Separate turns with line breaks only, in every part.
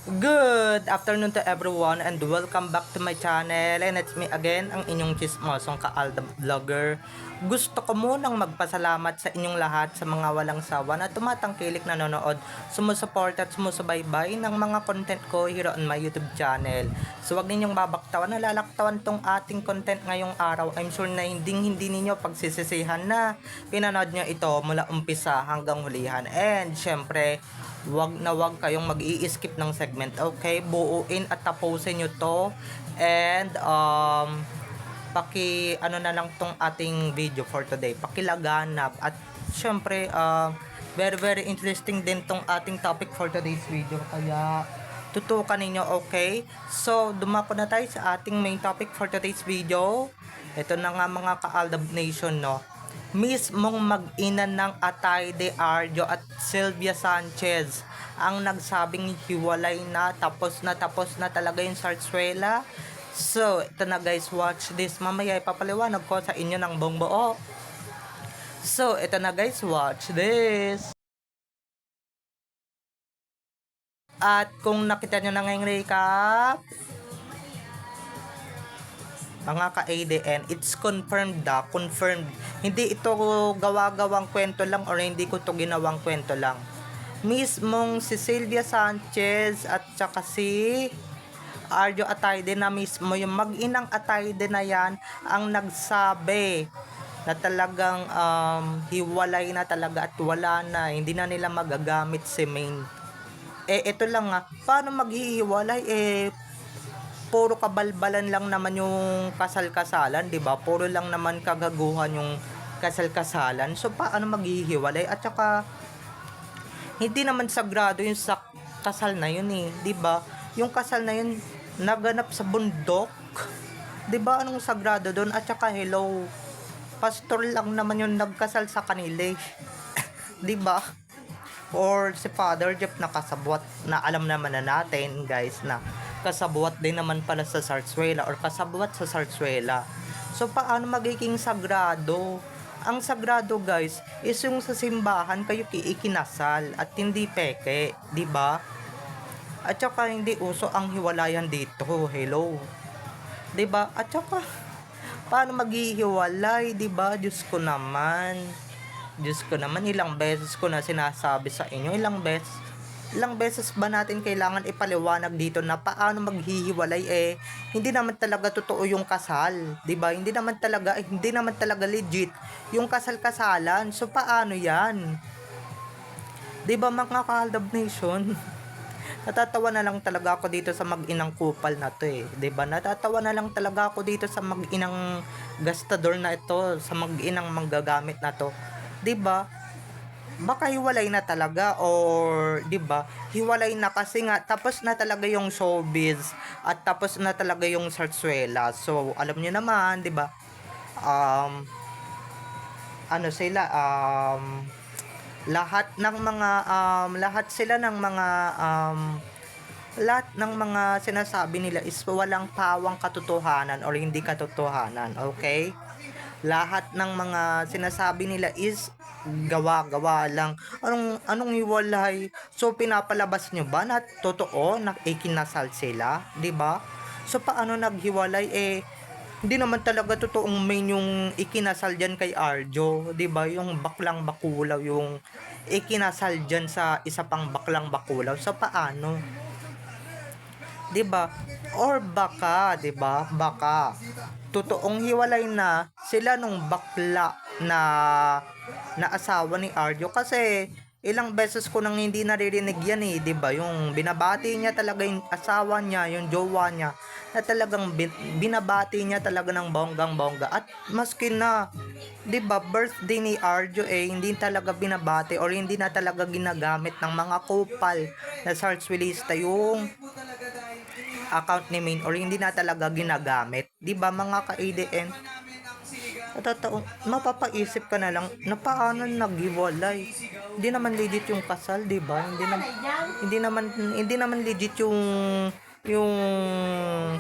Good afternoon to everyone and welcome back to my channel, and it's me again, ang inyong chismosong ka-Alda Vlogger. Gusto ko munang magpasalamat sa inyong lahat sa mga walang sawa na tumatangkilik nanonood, sumusuport at sumusubaybay ng mga content ko here on my YouTube channel. So wag ninyong babaktawan, nalalaktawan tong ating content ngayong araw. I'm sure na hindi ninyo pagsisisihan na pinanood nyo ito mula umpisa hanggang hulihan. And syempre, wag kayong mag-i-skip ng segment, okay? Buuin at tapusin nyo to. And ano na lang tong ating video for today, pakilaganap. At syempre very very interesting din tong ating topic for today's video, kaya tutukan ninyo, okay? So dumako na tayo sa ating main topic for today's video. Ito na nga mga ka-Aldab Nation, no? Mismong mag-ina ng Atay de Arjo at Sylvia Sanchez ang nagsabing hiwalay na, tapos na talaga yung Sarsuela. So, ito na guys, watch this. Mamaya ipapaliwanag ko sa inyo ng buong buo. So, ito na guys, watch this. At kung nakita nyo na ngayong recap, mga ka-ADN, it's confirmed confirmed. Hindi ito gawa-gawang kwento lang or hindi ko to ginawang kwento lang. Mismong si Sylvia Sanchez at saka si Arjo Atayde na mismo, yung mag-inang Atayde na yan, ang nagsabi na talagang hiwalay na talaga at wala na, hindi na nila magagamit si Maine. Ito lang nga, paano maghihiwalay? Puro kabalbalan lang naman yung kasal-kasalan, 'di ba? Puro lang naman kagaguhan yung kasal-kasalan. So paano maghihiwalay? At saka hindi naman sagrado yung kasal na yun, 'di ba? Yung kasal na yun naganap sa bundok. 'Di ba? Anong sagrado doon? At saka hello, pastor lang naman yung nagkasal sa kanila. 'Di ba? Or si Father Jeff na kasabwat, na alam naman na natin guys na kasabwat din naman pala sa Sarsuela or kasabwat sa Sarsuela. So paano magiging sagrado? Ang sagrado guys is yung sa simbahan kayo ikinasal at hindi peke, 'di ba? At saka hindi uso ang hiwalayan dito. Hello. 'Di ba? At saka paano maghihiwalay, 'di ba? Diyos ko naman, ilang beses ko na sinasabi sa inyo, ilang beses ba natin kailangan ipaliwanag dito na paano maghihiwalay? Hindi naman talaga totoo yung kasal, 'di ba? Hindi naman talaga legit yung kasal-kasalan. So paano 'yan? 'Di ba mga ka-Aldab Nation? Natatawa na lang talaga ako dito sa mag-inang kupal na to, 'di ba? Natatawa na lang talaga ako dito sa mag-inang gastador na ito, sa mag-inang manggagamit na to. 'Di ba? Baka hiwalay na talaga, or 'di ba? Hiwalay na kasi nga tapos na talaga yung showbiz at tapos na talaga yung Sarsuela. So, alam niyo naman, 'di ba? Um ano sila lahat ng mga lahat sila ng mga lahat ng mga sinasabi nila is walang pawang katotohanan or hindi katotohanan, okay? Lahat ng mga sinasabi nila is gawa-gawa lang. Anong hiwalay? So pinapalabas nyo ba na totoo na ikinasal sila, 'di ba? So paano naghiwalay? Hindi naman talaga totoong main yung ikinasal diyan kay Arjo, 'di ba? Yung baklang bakulaw yung ikinasal diyan sa isa pang baklang bakulaw. So paano? 'Di ba? Or baka, 'di ba? Baka totoong hiwalay na sila nung bakla na asawa ni Arjo, kasi ilang beses ko nang hindi naririnig yan, 'di ba? Yung binabati niya talaga yung asawa niya, yung jowa niya, na talagang binabati niya talaga ng bonggang-bongga. At maski na, 'di ba, birthday ni Arjo, hindi talaga binabati or hindi na talaga ginagamit ng mga kupal na Sarsuelista yung account ni Main, or hindi na talaga ginagamit, 'di ba mga ka-ADN? Mapapaisip ka na lang na paano naghiwalay. Hindi naman legit yung kasal, 'di ba? Hindi naman legit yung yung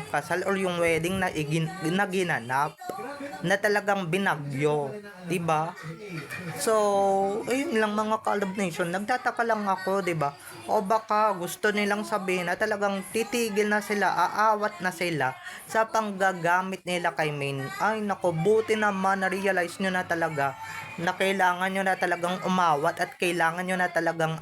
kasal or yung wedding na, na ginanap na talagang binagyo, 'di ba? So, ayun lang mga Kalab Nation, nagtataka lang ako, 'di ba? O baka gusto nilang sabihin na talagang titigil na sila, aawat na sila sa panggagamit nila kay Main. Ay nako, buti naman na-realize nyo na talaga na kailangan nyo na talagang umawat at kailangan nyo na talagang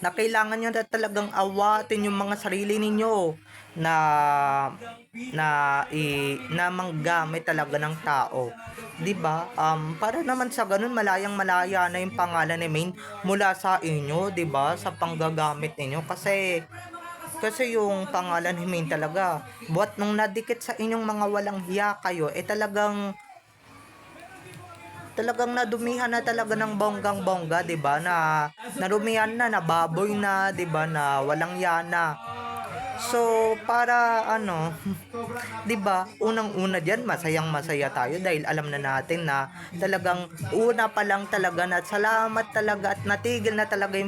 na kailangan nyo na talagang awatin yung mga sarili ninyo na na manggamit talaga ng tao, 'di ba? Para naman sa ganun malayang malaya na yung pangalan ni Main mula sa inyo, 'di ba? Sa panggagamit ninyo kasi yung pangalan ni Main talaga, buat nung nadikit sa inyong mga walang hiya kayo, talagang nadumihan na talaga ng bonggang-bongga, 'di ba? Na nadumihan na, nababoy na, 'di ba? Na walang yana. So, para ano, 'di ba? Unang-una diyan, masayang-masaya tayo dahil alam na natin na talagang una pa lang talaga na salamat talaga at natigil na talaga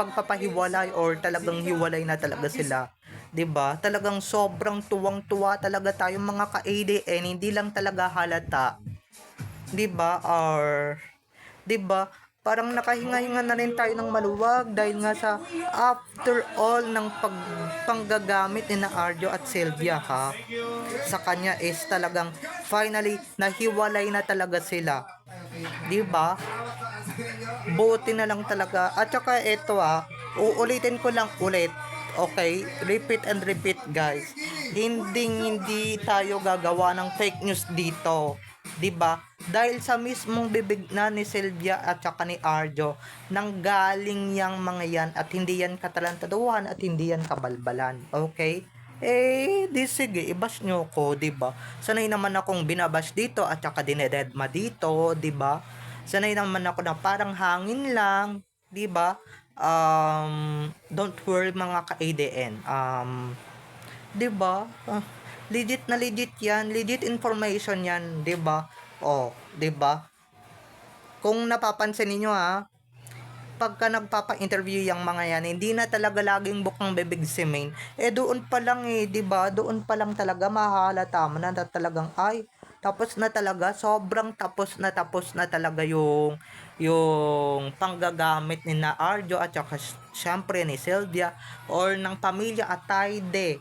pagpapahiwalay or talagang hiwalay na talaga sila. 'Di ba? Talagang sobrang tuwang-tuwa talaga tayong mga ka-ADN, hindi lang talaga halata, 'di ba? Or 'di ba? Parang nakahinga-hinga na rin tayo ng maluwag dahil nga sa after all ng panggagamit ni na Arjo at Sylvia ha. Sa kanya is talagang finally nahiwalay na talaga sila. 'Di ba? Buti na lang talaga. At saka ito uulitin ko lang ulit. Okay, repeat and repeat guys. Hindi tayo gagawa ng fake news dito. 'Di ba? Dahil sa mismong bibig na ni Sylvia at saka ni Arjo nang galing yang mga yan at hindi yan katarantaduhan at hindi yan kabalbalan. Okay? Di sige, i-bash nyo ko, 'di ba? Sanay naman akong binabash dito at saka dinededma dito, 'di ba? Sanay naman ako na parang hangin lang, 'di ba? Don't worry mga ka-ADN. 'Di ba? Legit na legit 'yan, legit information 'yan, 'di ba? 'Di ba? Kung napapansin niyo pagka nagpapa-interview yung mga yan, hindi na talaga laging bukang bibig si Main. Doon pa lang 'di ba? Doon pa lang talaga mahalata mo na talagang tapos na talaga, sobrang tapos na talaga yung panggagamit ni na Arjo at saka syempre ni Sylvia or ng pamilya Atayde.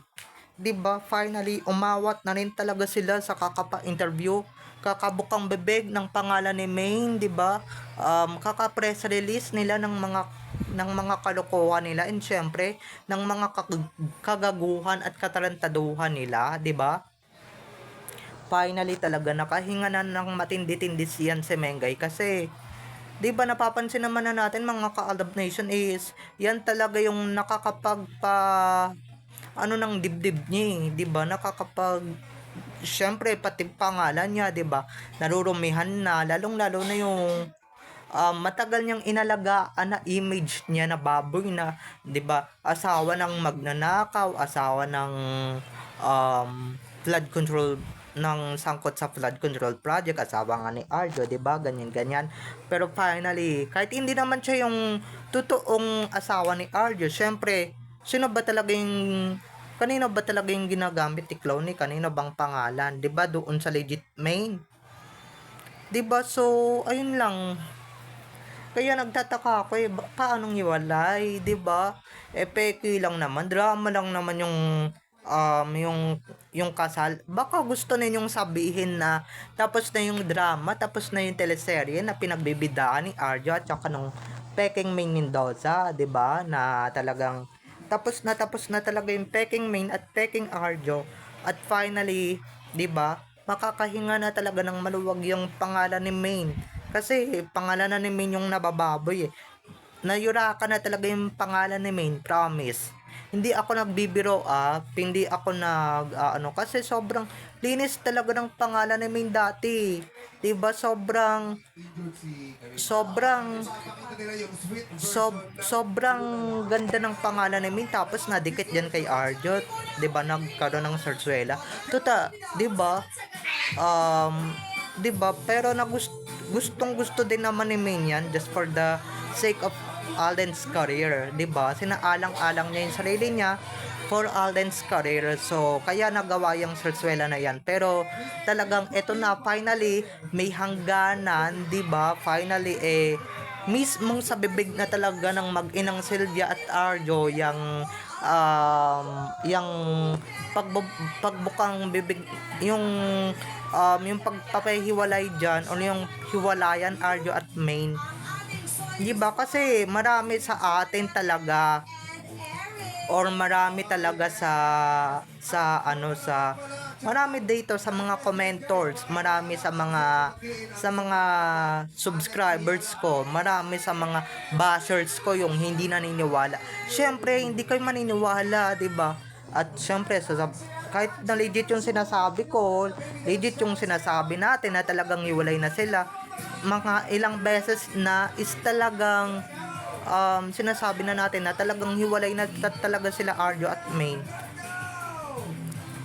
'Di ba? Finally, umawat na rin talaga sila sa kakapa-interview, kakabukang bibig ng pangalan ni Main, 'di ba? Kaka-press release nila ng mga kalokohan nila and syempre ng mga kagaguhan at katarantaduhan nila, 'di ba? Finally talaga nakahinga na ng matindi-tindi siyan si Mengay kasi 'di ba napapansin naman na natin mga ka-Alab Nation is yan talaga yung nakakapagpa ng dibdib niya 'di ba? Syempre pati pangalan niya, 'di ba? Narurumihan na lalong-lalo na yung matagal niyang inalagaan na image niya na baboy na, 'di ba? Asawa ng magnanakaw, asawa ng flood control ng sangkot sa flood control project, asawa nga ni Arjo, 'di ba? Ganyan. Pero finally, kahit hindi naman siya yung totoong asawa ni Arjo, syempre, kanino ba talaga yung ginagamit ni Clowny? Kanino bang pangalan? 'Di ba? Doon sa legit Main. 'Di ba? So, ayun lang. Kaya nagtataka ako paanong hiwalay, 'di ba? Peke lang naman, drama lang naman yung kasal. Baka gusto ninyong sabihin na tapos na yung drama, tapos na yung teleserye na pinagbibidaan ni Arjo at saka nung Peking Main Mendoza, 'di ba? Na talagang tapos na talaga yung Peking Main at Peking Arjo at finally, 'di ba? Makakahinga na talaga ng maluwag yung pangalan ni Main. Kasi pangalan na ni Main yung nabababoy. Nayurakan na talaga yung pangalan ni Main, promise. Hindi ako nagbibiro hindi ako kasi sobrang linis talaga ng pangalan ni Main dati. 'Di ba? Sobrang ganda ng pangalan ni Main tapos nadikit diyan kay Arjot, 'di ba? Nagkaroon ng sarsuela. 'Di ba? 'Di ba? Pero gustong gusto din naman ni Main yan just for the sake of Alden's career, 'di ba? Sinaalang-alang niya yung sarili niya for Alden's career. So, kaya nagawa yung Sarsuela na yan. Pero, talagang eto na, finally, may hangganan, 'di ba? Finally, mismong sa bibig na talaga ng mag-inang Sylvia at Arjo, yung pagbukang bibig, yung pagpapahiwalay dyan, o yung hiwalayan Arjo at Main. Di ba? Kasi marami sa atin talaga, or marami talaga sa marami dito sa mga commentors, marami sa mga subscribers ko, marami sa mga bashers ko yung hindi naniniwala. Syempre hindi kayo maniniwala, 'di ba? At syempre kahit na legit yung sinasabi ko, legit yung sinasabi natin na talagang hiwalay na sila, mga ilang beses na is talagang sinasabi na natin na talagang hiwalay na talaga sila Arjo at Main,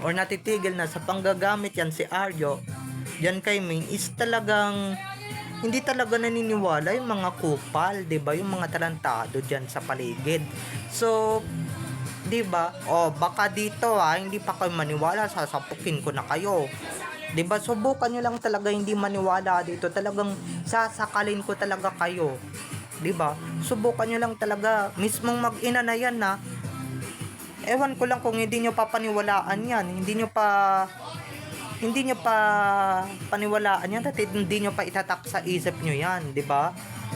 or natitigil na sa panggagamit yan si Arjo yan kay Main, is talagang hindi talaga naniniwala yung mga kupal, 'di ba? Yung mga tarantado diyan sa paligid. So, 'di ba? Baka dito hindi pa kayo maniwala, sasapukin ko na kayo. 'Di ba? Subukan niyo lang talaga hindi maniwala dito. Talagang sasakalin ko talaga kayo. 'Di ba? Subukan niyo lang talaga. Mismong mag-ina na yan na. Ewan ko lang kung hindi niyo pa paniwalaan yan. Hindi niyo pa paniwalaan yan at hindi niyo pa itatak sa isip niyo yan, 'di ba?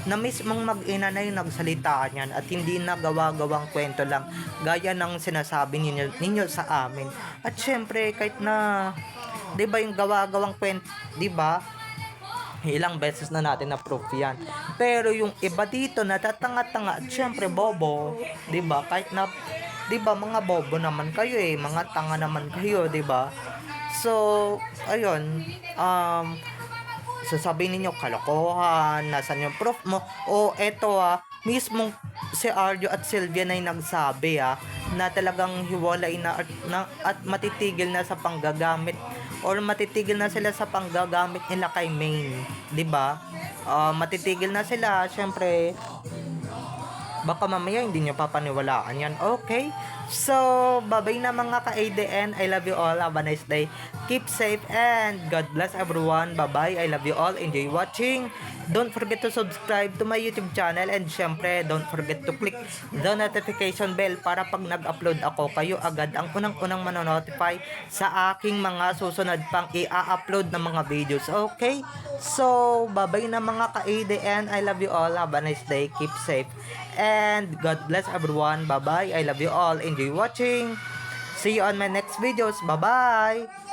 Na mismong mag-ina na yung nagsalita niyan at hindi na gawa-gawang kwento lang gaya ng sinasabi ninyo sa amin. At syempre kahit na 'di ba yung gawa-gawang kwento, 'di ba? Ilang beses na natin na proof yan. Pero yung iba dito natatanga-tanga at syempre bobo, 'di ba? Kahit na 'di ba mga bobo naman kayo mga tanga naman kayo, 'di ba? So, ayun, sasabihin ninyo kalokohan, nasan yung proof mo? O eto mismong si Arjo at Sylvia na yung nagsabi na talagang hiwalay na at matitigil na sa panggagamit, or matitigil na sila sa panggagamit nila kay Main, 'di ba? Matitigil na sila, syempre baka mamaya hindi nyo papaniwalaan yan. Okay? So, bye-bye na mga ka-ADN. I love you all. Have a nice day. Keep safe and God bless everyone. Bye-bye. I love you all. Enjoy watching. Don't forget to subscribe to my YouTube channel, and syempre, don't forget to click the notification bell para pag nag-upload ako, kayo agad ang unang-unang manonotify sa aking mga susunod pang i-upload na mga videos. Okay? So, bye-bye na mga ka-ADN. I love you all. Have a nice day. Keep safe. And God bless everyone. Bye-bye. I love you all. Enjoy watching. See you on my next videos. Bye-bye.